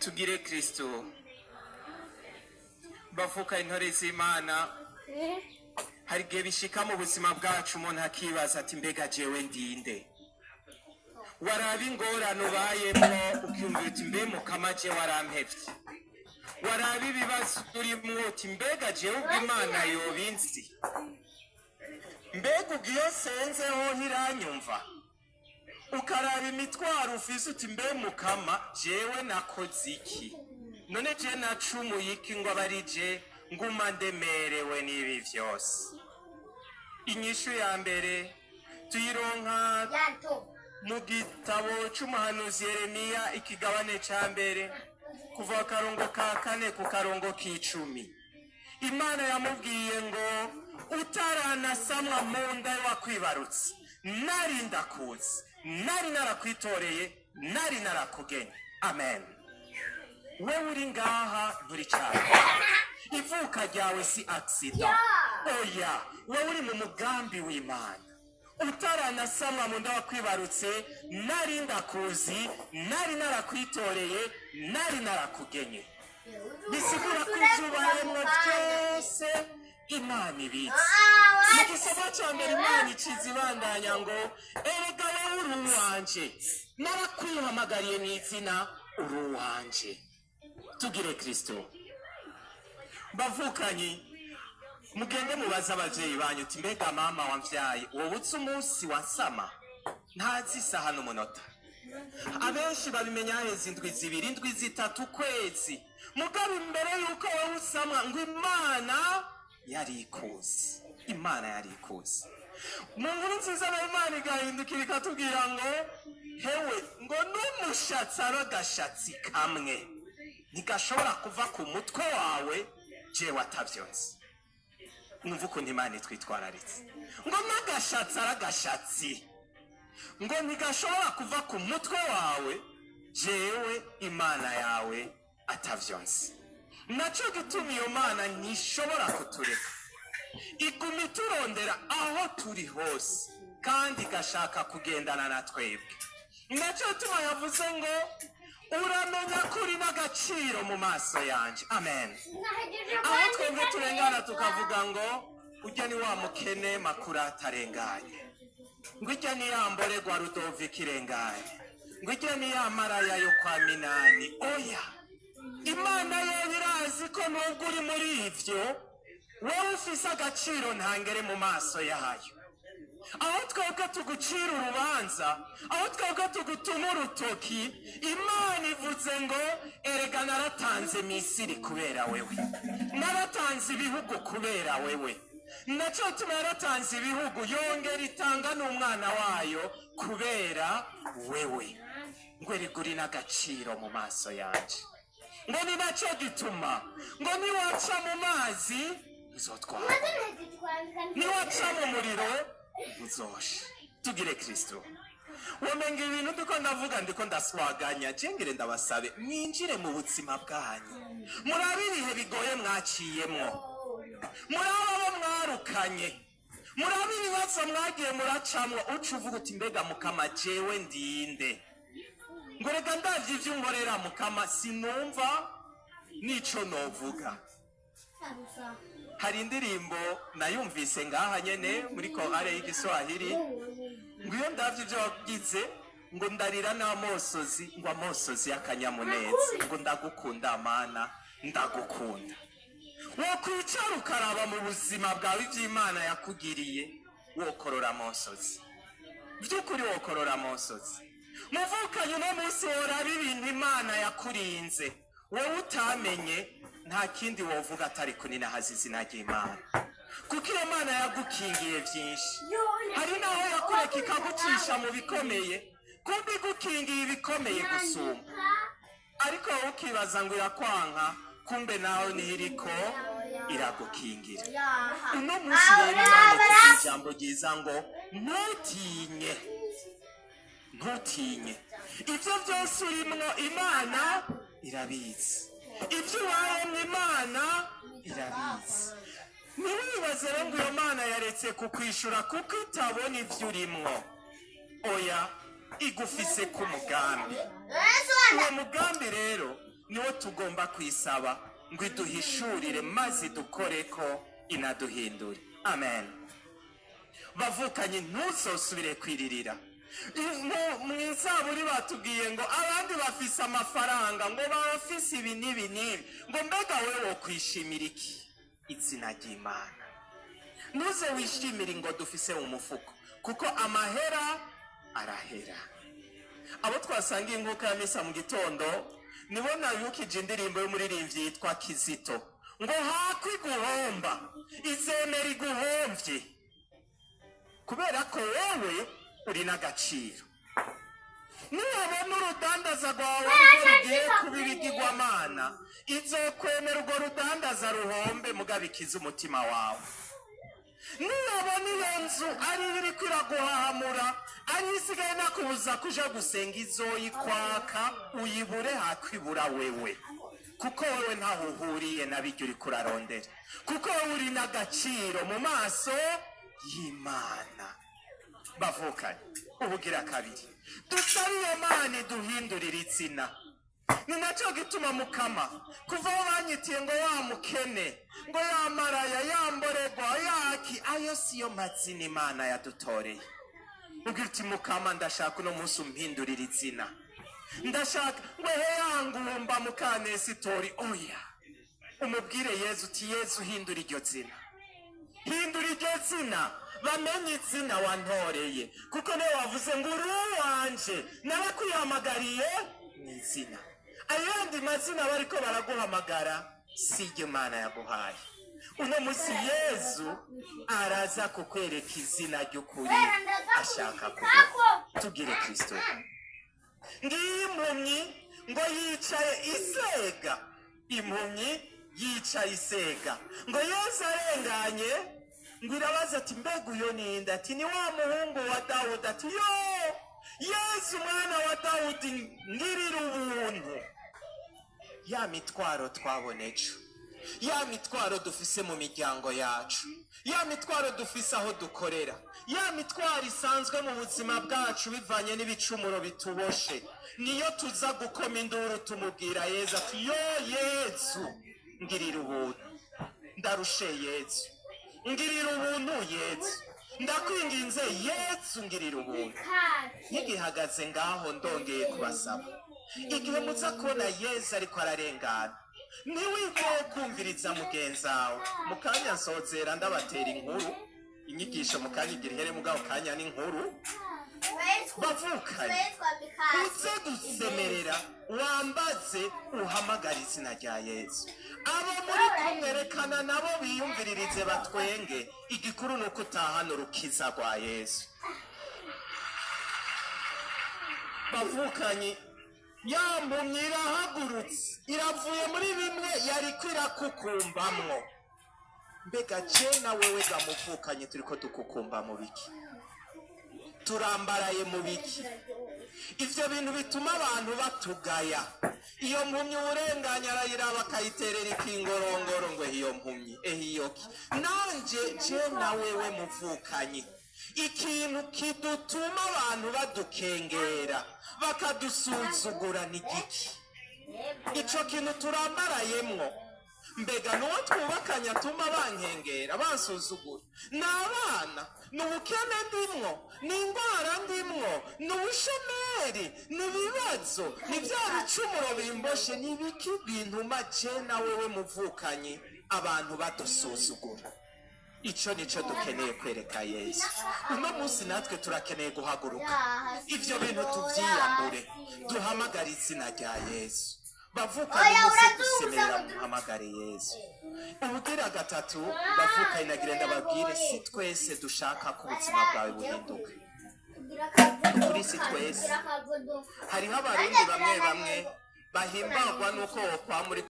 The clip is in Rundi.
tugire Kristo bavuka intore z'Imana. Hari igihe bishika mu buzima bwacu umuntu akibaza ati mbega jewe ndinde? Waraba ingorane ubayemwo ukiyumvira uti mbe Mukama je warampevye. Waraba ibibazo urimwo uti mbega jewe ubwo Imana yobinzi? Mbega ubwiyo senzeho ntiranyumva? Ukaraba imitwaro ufise uti mbe Mukama jewe nakoze iki? None je nacumuye iki ngo abarije nguma ndemerewe n'ibi vyose? Inyishu ya mbere tuyironka mu gitabo c'umuhanuzi Yeremiya ikigabane ca mbere kuva akarongo ka 4 ku karongo k'10. Imana yamubwiye ngo utaranasamwa mu nda wakwibarutse nari ndakuzi, nari narakwitoreye, nari narakugenye. Amen. Wewe uri ngaha nturi cyane. Ivuka ryawe si accident. Oya, wewe uri mu mugambi w'Imana. Utaranasamwa mu nda wakwibarutse nari ndakuzi, nari narakwitoreye, nari narakugenye. Bisigura ko izubayemwo byose Imana ibitse. Mu gisabo cya mbere Imana ikizibandanya ngo erega wowe uri uwanje, narakwihamagariye n'izina uri uwanje. Tugire Kristo. Bavukanyi mugende mubaza abavyeyi banyu uti mbega mama wamvyaye wowe utse umunsi wansama ntazi isaha n'umunota. Abenshi babimenya heza indwi zibiri, indwi zitatu, kwezi. Mugabe imbere yuko wowe usamwa ngo Imana yari ikuzi. Imana yari ikuzi. Mu nkuru nziza na Imana igahindukira ikatubwira ngo hewe ngo n'umushatsi arogashatsi kamwe ntigashobora kuva ku mutwe wawe jewe atavyonse. Mwumva ukuntu Imana itwitwararitse ngo n'agashatsi aragashatsi ngo ntigashobora kuva ku mutwe wawe jewe Imana yawe atavyonse. Naco gituma iyo Mana ntishobora kutureka, iguma iturondera aho turi hose kandi igashaka kugendana na twebwe. Naco gituma yavuze ngo uramenya kuri n'agaciro mu maso yanje. Amen. Aho twebwe turengana tukavuga ngo ujya ni wa mukene makuru atarenganye, ngo ujya ni ya mborerwa Rudoviko irenganye, ngo ujya ni ya maraya yo kwa Minani. Oya, Imana yewe irazi ko nubwo uri muri ivyo wowe ufise agaciro ntangere mu maso yayo. Aho twebwe tugucira urubanza, aho twebwe tugutuma urutoki, Imana ivuze ngo erega naratanze Misiri kubera wewe, naratanze ibihugu kubera wewe. Naco gituma yaratanze ibihugu yongera itanga n'umwana wayo kubera wewe. Ngo eriguri n'agaciro mu maso yanje. Ngo ni naco gituma ngo niwaca mu mazi uzotwara, niwaca mu muriro uzosha. Tugire Kristo. Womenga ibintu ndiko ndavuga ndiko ndaswaganya, jengere ndabasabe mwinjire mu buzima bwanyu. Murabe ibihe bigoye mwaciyemwo, murabe abo mwarukanye, murabe ibibazo mwagiye muracamwo uca uvuga uti mbega Mukama jewe ndinde? Ngo reka ndavye ivyo unkorera Mukama sinumva nico novuga. Hari indirimbo nayumvise ngaha nyene muri korale y'igiswahili ngo iyo ndavye ivyo wagize ngo ndarira n'amosozi, ngo amosozi y'akanyamuneza, ngo ndagukunda Mana ndagukunda. Wokwicara ukaraba mu buzima bwawe ivy'Imana yakugiriye wokorora amosozi, vy'ukuri wokorora amosozi. Muvukanye no munsi woraba ibintu Imana yakurinze wowe utamenye, nta kindi wovuga atari kunina hazi izina ry'Imana, kuko iyo Mana yagukingiye vyinshi. Hari naho yakureka ikagucisha mu bikomeye kumbe igukingiye ibikomeye gusumba, ariko wowe ukibaza ngo irakwanka kumbe nawe nihiriko iragukingira. Uno munsi rero Imana itugira ijambo ryiza ngo ntutinye, ntutinye. Ivyo vyose urimwo Imana irabizi, ivyo ubayemwo Imana irabizi. Ntiwibaze rero ngo iyo Mana yaretse kukwishura kuko itabona ivyo urimwo. Oya, igufise ku mugambi. Uwo mugambi rero niwo tugomba kwisaba ngo iduhishurire maze dukore ko inaduhindure. Amen. Bavukanye ntuzosubire kwiririra. Mw'Izaburi batubwiye ngo abandi bafise amafaranga, ngo bafise ibi n'ibi n'ibi, ngo mbega wewe wokwishimira iki? Izina ry'Imana. Ntuze wishimire ngo dufise mu mufuko, kuko amahera arahera. Abo twasangiye inkuka ya misa mu gitondo nibo nabibukije indirimbo y'umuririmbyi yitwa Kizito, ngo hakwi guhomba izemera iguhomvye, kubera ko wewe uri n'agaciro. Niyabona urudandaza rwawe rugiye kuba ibigirwamana, izokwemera urwo rudandaza ruhombe mugabikiza umutima wawe. Niyabona iyo nzu ari iriko iraguhahamura, ari isigaye nakubuza kuja gusenga, izoyikwaka uyibure hakwibura wewe, kuko wewe ntaho uhuriye nabiryo uriko urarondera, kuko wewe uri n'agaciro mu maso y'Imana. Bavukanye ubugira kabiri, dusabe iyo Mana iduhindurire izina. Ni nacyo gituma Mukama kuva aho banyitiye ngo wa mukene, ngo ya maraya, ya mborerwa, yaki, ayo siyo mazina Imana yadutoreye. Ubwira uti Mukama ndashaka uno munsi umpindurire izina, ndashaka ngo heyangumba Mukanesitori, oya umubwire Yezu uti Yezu hindura iryo zina, hindura iryo zina, bamenye izina wantoreye, kuko niwe wavuze ngo uri uwanje, narakwihamagariye n'izina. Ayandi mazina bariko baraguhamagara si iryo Imana yaguhaye. Uno munsi Yezu araza kukwereka izina ry'ukuri ashaka kuguha. Tugire Kristo. Ngiyi impumyi ngo yicaye isega, impumyi yicaye isega, ngo Yesu arenganye ngo irabaza ati mbega uyo ninde? Ati ni wa muhungu wa Dawudi. Ati yo Yesu mwana wa Dawudi ngirira ubuntu. Ya mitwaro twabona ejo, ya mitwaro dufise mu miryango yacu, ya mitwaro dufise aho dukorera, ya mitwaro isanzwe mu buzima bwacu bivanye n'ibicumuro bituboshe, niyo tuza gukoma induru tumubwira Yezu ati yo Yezu ngirira ubuntu, ndarushe Yezu ngirira ubuntu Yezu, ndakwinginze Yezu ngirira ubuntu. Nkigihagaze ngaho ndongeye kubasaba, igihe muza kubona Yezu ariko ararengana, ntiwigeye kumviriza mugenzawe. Mu kanya nsozera ndabatera inkuru, inyigisho mu kanya igira ihere, mugabo kanya n'inkuru. Bavukanye uze dusemerera, wambaze uhamagara izina rya Yezu. Abo muri kumwerekana nabo biyumviririze batwenge, igikuru ni uko utahana urukiza rwa Yezu. Bavukanye ya mpumyi irahagurutse, iravuye muri bimwe yariko irakukumbamwo. Mbega je na wewe gamuvukanye turiko dukukumba mu biki? Turambaraye mu biki? Ivyo bintu bituma abantu batugaya. Iyo mpumyi urenganya arayiraba akayiterera ikingorongoro ngo iyo mpumyi ehiyoki. Nanje je na wewe muvukanye, ikintu kidutuma abantu badukengera bakadusuzugura ni giki? Ico kintu turambarayemwo. Mbega nuwo twubakanye atuma bankengera bansuzugura? N'abana, n'ubukene ndimwo, n'indwara ndimwo, n'ubushomeri, n'ibibazo, n'ivya bicumuro bimboshe, n'ibiki bintuma je na wewe muvukanye abantu badusuzugura? Ico nico dukeneye kwereka Yesu. Uno munsi natwe turakeneye guhaguruka, ivyo bintu tuvyiyambure, duhamagara izina rya Yesu. Bavukanye muze gusemerera muhamagare Yesu. Ubugira gatatu, bavukanye nagira ndababwire, si twese dushaka ko ubuzima bwawe buhinduka. Kuri si twese. Hariho abarundi bamwe bamwe bahimbagwa nuko wokwa muri